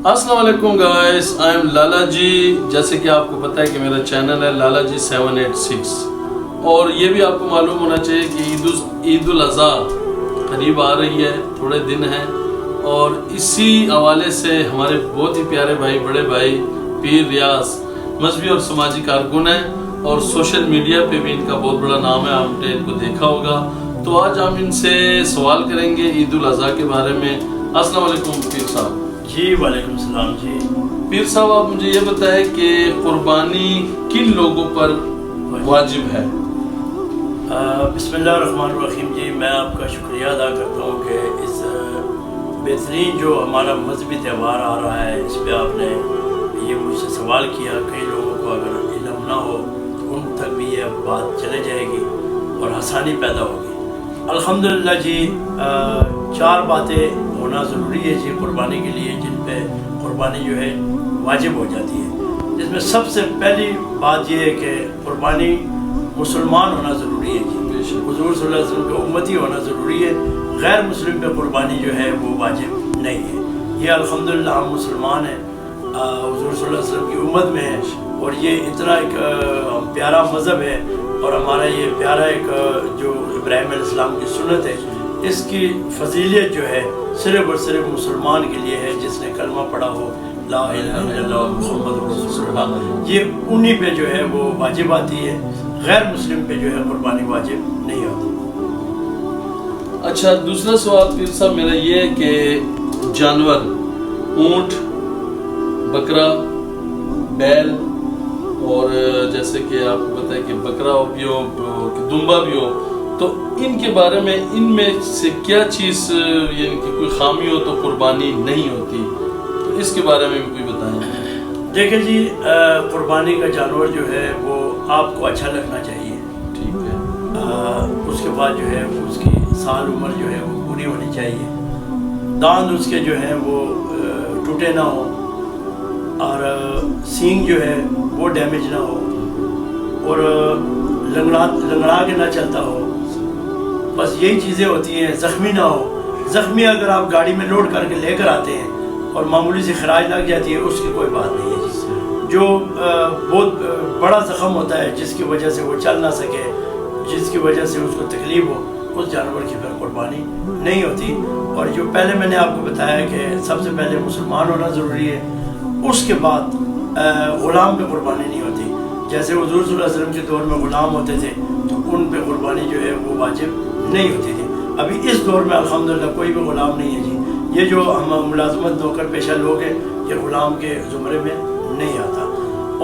السلام علیکم guys, I am لالا جی۔ جیسے کہ آپ کو پتہ ہے کہ میرا چینل ہے لالا جی 786، اور یہ بھی آپ کو معلوم ہونا چاہیے کہ عید الاضحیٰ قریب آ رہی ہے، تھوڑے دن ہیں، اور اسی حوالے سے ہمارے بہت ہی پیارے بھائی، بڑے بھائی پیر ریاض مذہبی اور سماجی کارکن ہیں، اور سوشل میڈیا پہ بھی ان کا بہت بڑا نام ہے، آپ نے ان کو دیکھا ہوگا۔ تو آج ہم ان سے سوال کریں گے عید الاضحیٰ کے بارے میں۔ السلام علیکم پیر صاحب۔ جی وعلیکم السلام جی۔ پیر صاحب آپ مجھے یہ بتائیں کہ قربانی کن لوگوں پر واجب ہے؟ بسم اللہ الرحمن الرحیم جی، میں آپ کا شکریہ ادا کرتا ہوں کہ اس بہترین جو ہمارا مذہبی تہوار آ رہا ہے، اس پہ آپ نے یہ مجھ سے سوال کیا۔ کئی لوگوں کو اگر علم نہ ہو تو ان تک بھی یہ بات چلے جائے گی اور آسانی پیدا ہوگی۔ الحمدللہ جی، 4 باتیں ہونا ضروری ہے جی قربانی کے لیے، جن پہ قربانی جو ہے واجب ہو جاتی ہے۔ جس میں سب سے پہلی بات یہ ہے کہ قربانی مسلمان ہونا ضروری ہے جی، حضور صلی اللہ علیہ وسلم کے امتی ہونا ضروری ہے۔ غیر مسلم پہ قربانی جو ہے وہ واجب نہیں ہے۔ یہ الحمدللہ ہم مسلمان ہیں، حضور صلی اللہ علیہ وسلم کی امت میں ہیں، اور یہ اتنا ایک پیارا مذہب ہے، اور ہمارا یہ پیارا ایک جو ابراہیم علیہ السلام کی سنت ہے، اس کی فضیلت جو ہے صرف اور صرف مسلمان کے لیے ہے، جس نے کلمہ پڑھا ہو لا الہ الا اللہ محمد رسول اللہ، یہ انہی پہ جو ہے وہ واجب آتی ہے۔ غیر مسلم پہ جو ہے قربانی واجب نہیں ہوتی۔ اچھا، دوسرا سوال پیر صاحب میرا یہ ہے کہ جانور، اونٹ، بکرا، بیل، اور جیسے کہ آپ کو پتہ ہے کہ بکرا بھی ہو کہ دمبا بھی ہو، تو ان کے بارے میں ان میں سے کیا چیز یعنی کہ کوئی خامی ہو تو قربانی نہیں ہوتی، تو اس کے بارے میں بھی کوئی بتائیں۔ دیکھیں جی، قربانی کا جانور جو ہے وہ آپ کو اچھا لگنا چاہیے، ٹھیک ہے۔ اس کے بعد جو ہے اس کی سال عمر جو ہے وہ پوری ہونی چاہیے، داند اس کے جو ہیں وہ ٹوٹے نہ ہو، اور سینگ جو ہے وہ ڈیمیج نہ ہو، اور لنگڑا کے نہ چلتا ہو، بس یہی چیزیں ہوتی ہیں۔ زخمی نہ ہو، زخمی اگر آپ گاڑی میں لوڈ کر کے لے کر آتے ہیں اور معمولی سے خراش لگ جاتی ہے، اس کی کوئی بات نہیں ہے جی۔ جو بہت بڑا زخم ہوتا ہے، جس کی وجہ سے وہ چل نہ سکے، جس کی وجہ سے اس کو تکلیف ہو، اس جانور کی پھر قربانی نہیں ہوتی۔ اور جو پہلے میں نے آپ کو بتایا کہ سب سے پہلے مسلمان ہونا ضروری ہے، اس کے بعد غلام پہ قربانی نہیں ہوتی۔ جیسے حضور صلی اللہ علیہ وسلم کے دور میں غلام ہوتے تھے تو ان پہ قربانی جو ہے وہ واجب نہیں ہوتی تھی۔ ابھی اس دور میں الحمدللہ کوئی بھی غلام نہیں ہے جی۔ یہ جو ہم ملازمت نوکر پیشہ لوگ ہیں، یہ غلام کے زمرے میں نہیں آتا۔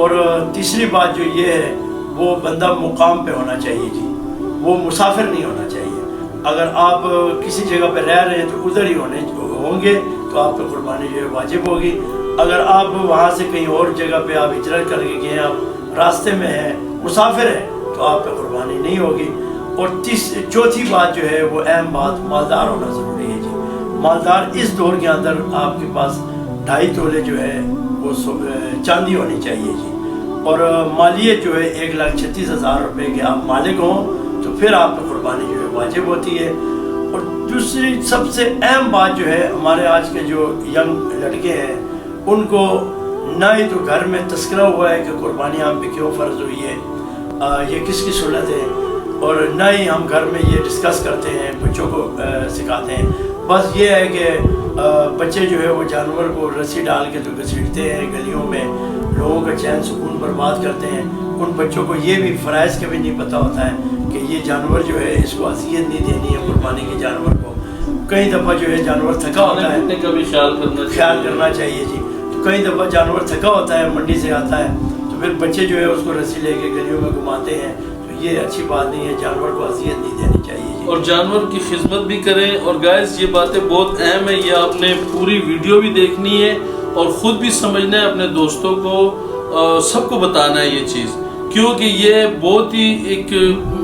اور تیسری بات جو یہ ہے، وہ بندہ مقام پہ ہونا چاہیے جی، وہ مسافر نہیں ہونا چاہیے۔ اگر آپ کسی جگہ پہ رہ رہے ہیں تو ادھر ہی ہوں گے تو آپ پہ قربانی جو ہے واجب ہوگی۔ اگر آپ وہاں سے کہیں اور جگہ پہ آپ ہجرت کر کے گئے، آپ راستے میں ہیں، مسافر ہیں، تو آپ پہ قربانی نہیں ہوگی۔ اور چوتھی بات جو ہے وہ اہم بات، مالدار ہونا ضروری ہے جی۔ مالدار اس دور کے اندر آپ کے پاس 2.5 تولے جو ہے وہ چاندی ہونی چاہیے جی، اور مالیت جو ہے 1,36,000 روپے کے آپ مالک ہوں تو پھر آپ پہ قربانی جو ہے واجب ہوتی ہے۔ اور دوسری سب سے اہم بات جو ہے، ہمارے آج کے جو ینگ لڑکے ہیں، ان کو نہ ہی تو گھر میں تذکرہ ہوا ہے کہ قربانی ہم پہ کیوں فرض ہوئی ہے، یہ کس کی سنت ہے، اور نہ ہی ہم گھر میں یہ ڈسکس کرتے ہیں، بچوں کو سکھاتے ہیں۔ بس یہ ہے کہ بچے جو ہے وہ جانور کو رسی ڈال کے تو گھسیٹتے ہیں گلیوں میں، لوگوں کا چین سکون برباد کرتے ہیں۔ ان بچوں کو یہ بھی فرائض کا بھی نہیں پتہ ہوتا ہے کہ یہ جانور جو ہے اس کو اذیت نہیں دینی ہے قربانی کے جانور کو۔ کئی دفعہ جو ہے جانور تھکا ہوتا ہے، کا بھی خیال کرنا چاہیے جی۔ تو کئی دفعہ جانور تھکا ہوتا ہے، منڈی سے آتا ہے، تو پھر بچے جو ہے اس کو رسی لے کے گلیوں میں گھماتے ہیں، تو یہ اچھی بات نہیں ہے، جانور کو اذیت نہیں دینی چاہیے جی۔ اور جانور کی خدمت بھی کریں۔ اور گائز، یہ باتیں بہت اہم ہیں، یہ آپ نے پوری ویڈیو بھی دیکھنی ہے اور خود بھی سمجھنا ہے، اپنے دوستوں کو سب کو بتانا ہے یہ چیز، کیونکہ یہ بہت ہی ایک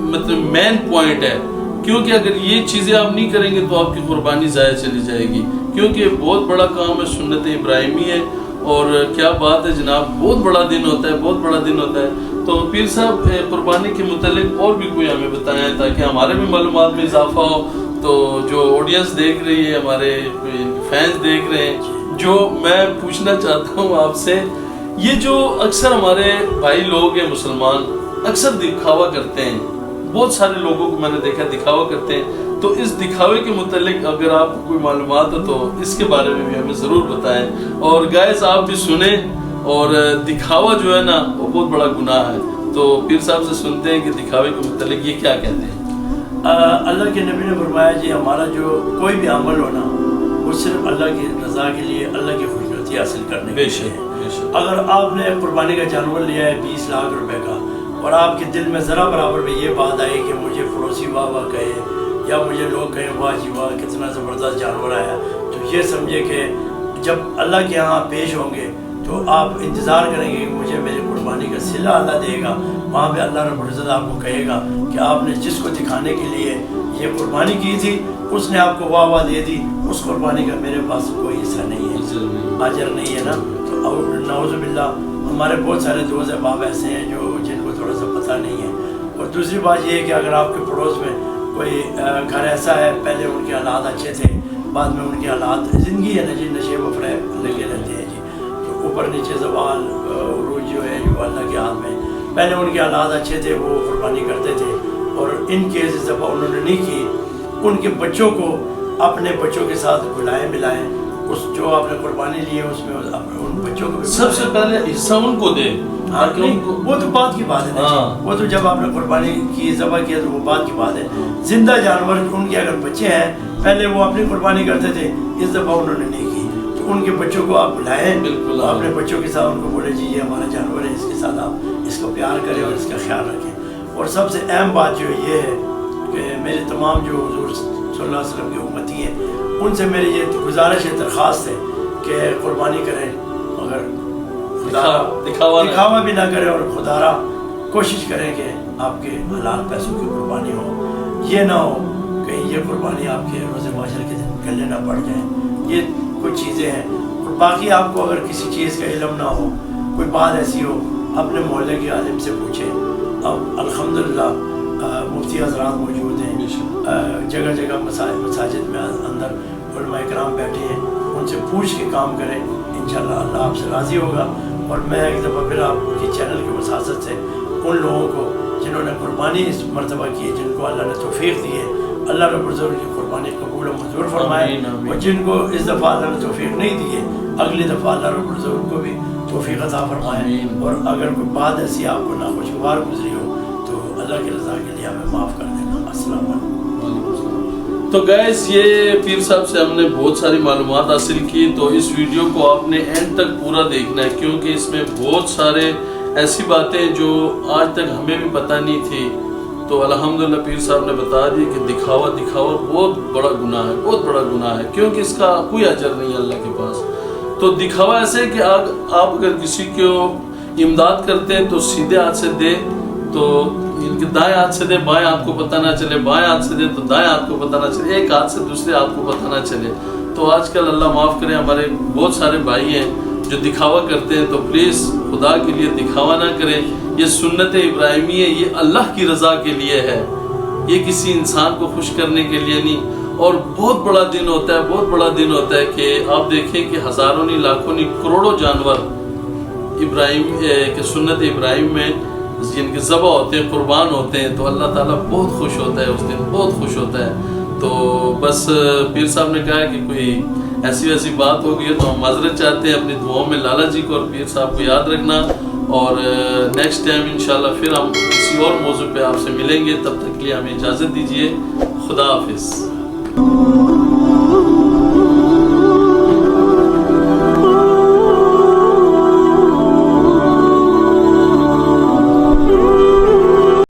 مطلب مین پوائنٹ ہے۔ کیونکہ اگر یہ چیزیں آپ نہیں کریں گے تو آپ کی قربانی ضائع چلی جائے گی، کیونکہ یہ بہت بڑا کام ہے، سنت ابراہیمی ہے، اور کیا بات ہے جناب، بہت بڑا دن ہوتا ہے، بہت بڑا دن ہوتا ہے۔ تو پیر صاحب، قربانی کے متعلق اور بھی کوئی ہمیں بتائیں تاکہ ہمارے بھی معلومات میں اضافہ ہو، تو جو آڈینس دیکھ رہی ہے، ہمارے فینس دیکھ رہے ہیں، جو میں پوچھنا چاہتا ہوں آپ سے، یہ جو اکثر ہمارے بھائی لوگ ہیں مسلمان اکثر دکھاوا کرتے ہیں، بہت سارے لوگوں کو میں نے دیکھا دکھاوا کرتے ہیں، تو اس دکھاوے کے متعلق اگر آپ کو کوئی معلومات ہو تو اس کے بارے میں بھی ہمیں ضرور بتائیں، اور گائز آپ بھی سنیں، اور دکھاوا جو ہے نا وہ بہت بڑا گناہ ہے، تو پیر صاحب سے سنتے ہیں کہ دکھاوے کے متعلق یہ کیا کہتے ہیں۔ اللہ کے نبی نے فرمایا جی ہمارا جو کوئی بھی عمل ہونا وہ صرف اللہ کی رضا کے لیے، اللہ کی خوشنودی حاصل کرنے کے لیے ہے۔ اگر آپ نے قربانی کا جانور لیا ہے 20 لاکھ روپے کا، اور آپ کے دل میں ذرا برابر میں یہ بات آئی کہ مجھے پڑوسی واہ واہ کہے یا مجھے لوگ کہیں واہ جی واہ کتنا زبردست جانور آیا، تو یہ سمجھے کہ جب اللہ کے ہاں پیش ہوں گے تو آپ انتظار کریں گے کہ مجھے میری قربانی کا صلہ اللہ دے گا، وہاں پہ اللہ رب العزت آپ کو کہے گا کہ آپ نے جس کو دکھانے کے لیے یہ قربانی کی تھی اس نے آپ کو واہ واہ دے دی، اس قربانی کا میرے پاس کوئی حصہ نہیں ہے، اجر نہیں ہے نا۔ تو نعوذ باللہ ہمارے بہت سارے دوست احباب ایسے ہیں جو جن کو تھوڑا سا پتہ نہیں ہے۔ اور دوسری بات یہ ہے کہ اگر آپ کے پڑوس میں کوئی گھر ایسا ہے، پہلے ان کے حالات اچھے تھے، بعد میں ان کے حالات زندگی ہے نا جی، نشے و فریب لگے رہتے ہیں جی، تو اوپر نیچے زوال عروج جو ہے جو اللہ کے ہاتھ میں، پہلے ان کے حالات اچھے تھے وہ قربانی کرتے تھے، اور ان کے ذبح انہوں نے نہیں کی، ان کے بچوں کو اپنے بچوں کے ساتھ گلائیں ملائیں، اس جو آپ نے قربانی لی ہے اس میں ان بچوں کو سب سے پہلے حصہ ان کو دے، وہ تو بات کی بات ہے نا، وہ تو جب آپ نے قربانی کی ذبح کیا تو وہ بات کی بات ہے۔ زندہ جانور ان کے اگر بچے ہیں، پہلے وہ اپنی قربانی کرتے تھے، اس ذبح انہوں نے نہیں کی، تو ان کے بچوں کو آپ بلائیں، اپنے بچوں کے ساتھ ان کو بولے جی یہ ہمارا جانور ہے، اس کے ساتھ آپ اس کو پیار کریں اور اس کا خیال رکھیں۔ اور سب سے اہم بات جو یہ ہے کہ میرے تمام جو حضور صلی اللہ علیہ وسلم کی امتی ہیں ان سے میری یہ گزارش ہے، درخواست ہے کہ قربانی کریں، مگر دکھاوا بھی نہ کریں، اور خدا را کوشش کریں کہ آپ کے حلال پیسوں کی قربانی ہو، یہ نہ ہو کہیں یہ قربانی آپ کے روز معاشر کے دن گلے نہ پڑ جائیں۔ یہ کچھ چیزیں ہیں، اور باقی آپ کو اگر کسی چیز کا علم نہ ہو، کوئی بات ایسی ہو، اپنے محلے کے عالم سے پوچھیں۔ اب الحمدللہ مفتی حضرات موجود ہیں، جگہ جگہ مساجد میں اندر علماء کرام بیٹھے ہیں، ان سے پوچھ کے کام کریں، انشاءاللہ اللہ آپ سے راضی ہوگا۔ اور میں ایک دفعہ پھر آپ کی چینل کی وساطت سے ان لوگوں کو جنہوں نے قربانی اس مرتبہ کی، جن کو اللہ نے توفیق دی ہے، اللہ رب العزت کی قربانی قبول و منظور فرمائے، اور جن کو اس دفعہ اللہ نے توفیق نہیں دی ہے، اگلی دفعہ اللہ رب العزت ان کو بھی توفیق عطا فرمائے۔ اور اگر کوئی بات ایسی آپ کو ناخوشگوار گزری ہو تو اللہ کی رضا کے لیے ہمیں معاف کر دینا۔ السلام علیکم۔ تو گائز یہ پیر صاحب سے ہم نے بہت ساری معلومات حاصل کی، تو اس ویڈیو کو آپ نے اینڈ تک پورا دیکھنا ہے، کیونکہ اس میں بہت سارے ایسی باتیں جو آج تک ہمیں بھی پتہ نہیں تھی، تو الحمدللہ پیر صاحب نے بتا دی کہ دکھاوا بہت بڑا گناہ ہے، بہت بڑا گناہ ہے، کیونکہ اس کا کوئی اجر نہیں ہے اللہ کے پاس۔ تو دکھاوا ایسے ہے کہ آپ اگر کسی کو امداد کرتے ہیں تو سیدھے ہاتھ سے دیں، تو ان کے دائیں ہاتھ سے دے، بائیں ہاتھ کو پتہ نہ چلے، بائیں ہاتھ سے دے تو دائیں ہاتھ کو پتہ نہ چلے، ایک ہاتھ سے دوسرے ہاتھ کو پتہ نہ چلے۔ تو آج کل اللہ معاف کرے ہمارے بہت سارے بھائی ہیں جو دکھاوا کرتے ہیں، تو پلیز خدا کے لیے دکھاوا نہ کریں، یہ سنت ابراہیمی ہے، یہ اللہ کی رضا کے لیے ہے، یہ کسی انسان کو خوش کرنے کے لیے نہیں۔ اور بہت بڑا دن ہوتا ہے، بہت بڑا دن ہوتا ہے کہ آپ دیکھیں کہ ہزاروں نہیں، لاکھوں نہیں، کروڑوں جانور ابراہیم کے سنت ابراہیم میں جن کے ذبح ہوتے ہیں، قربان ہوتے ہیں، تو اللہ تعالیٰ بہت خوش ہوتا ہے، اس دن بہت خوش ہوتا ہے۔ تو بس پیر صاحب نے کہا کہ کوئی ایسی ویسی بات ہو گئی ہے تو ہم معذرت چاہتے ہیں، اپنی دعاؤں میں لالا جی کو اور پیر صاحب کو یاد رکھنا، اور نیکسٹ ٹائم انشاءاللہ پھر ہم کسی اور موضوع پہ آپ سے ملیں گے، تب تک کے لیے ہمیں اجازت دیجیے، خدا حافظ۔